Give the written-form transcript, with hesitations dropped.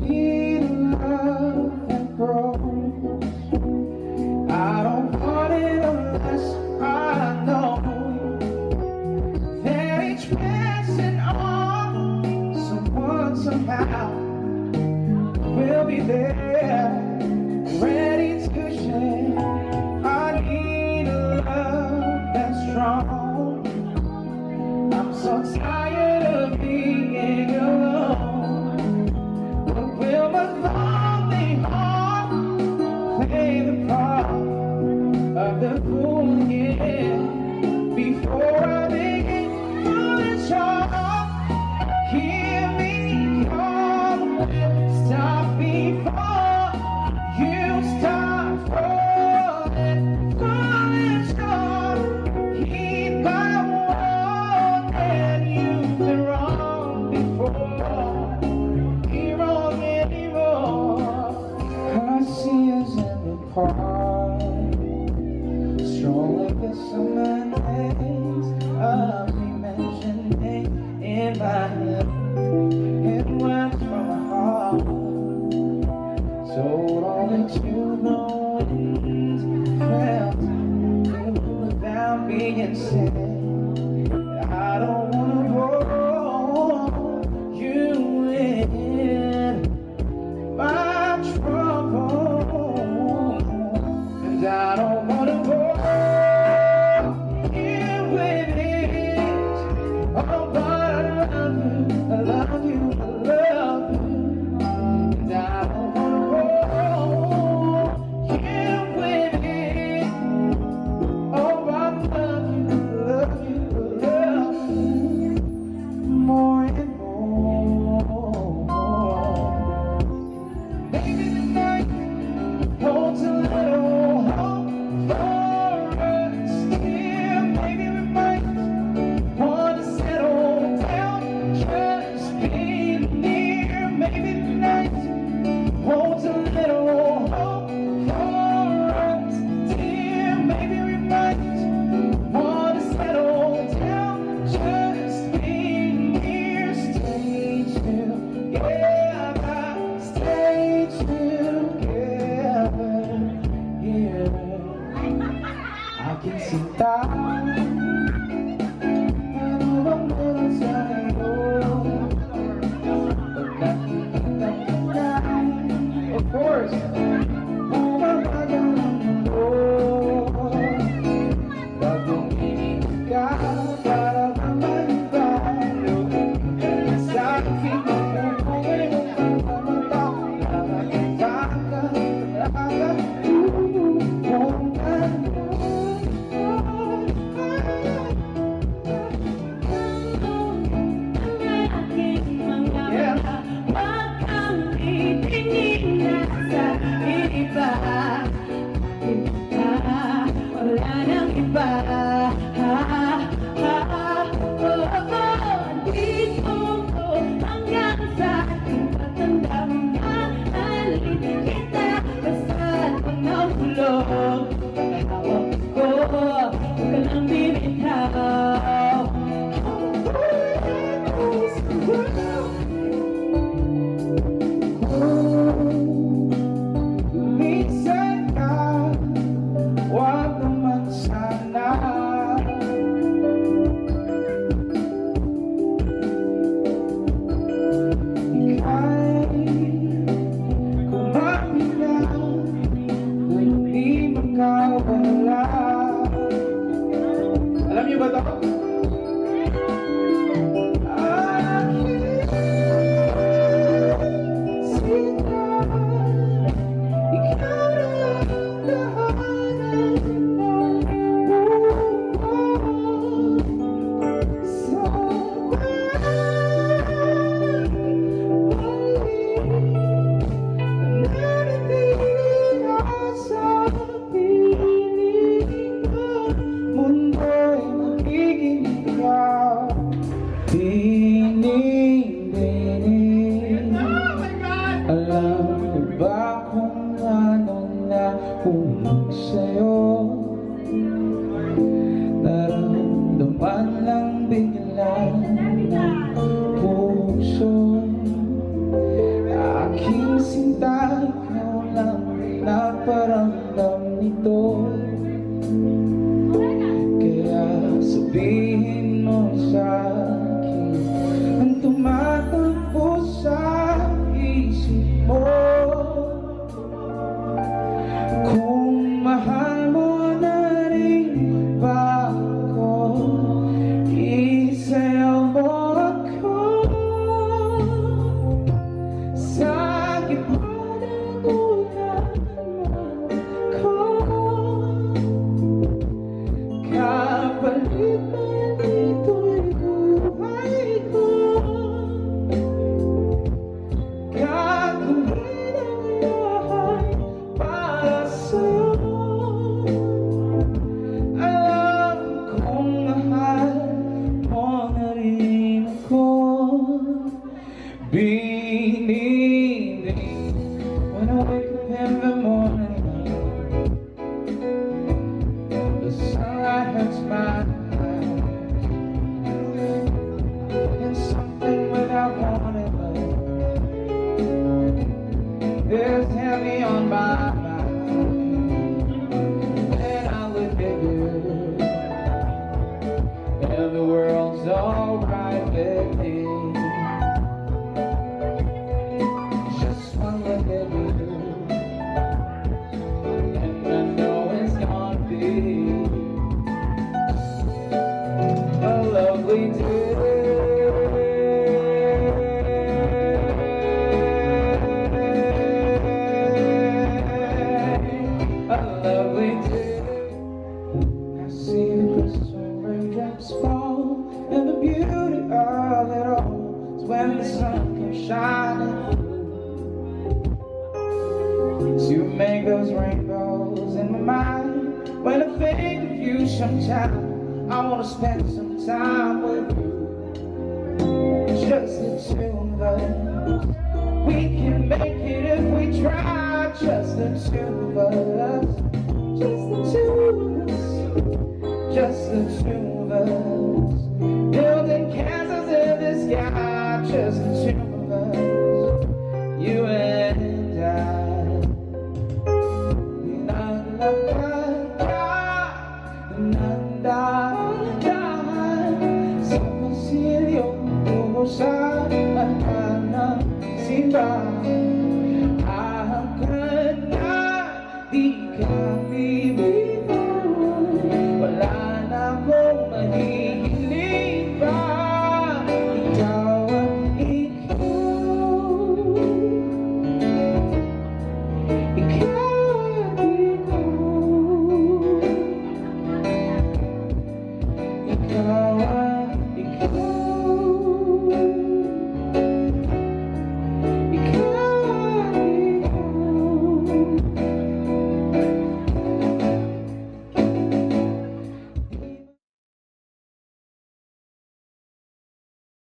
Need love that grows. I don't want it unless I know that each passing on someone somehow will be there, ready to share. I need a love that's strong. I'm so tired of being alone. But will my lonely heart play the part of the fool again before I begin to charge? Hear me call, stop before evening, when I wake up in the morning, the sunlight hurts my eyes, and something without warning is heavy on my mind. When I look at you, and the world's alright with me. Just one look at you, and I know it's gonna be a lovely day. A lovely day. I see the crystal raindrops fall, and the beauty of it all is when the sun comes shining to make those rainbows in my mind. When I think of you sometime, I wanna spend some time with you, just the two of us. We can make it if we try, just the two of us, just the two of us, just the two of us, building castles in the sky, just the two of us, you and I. Simba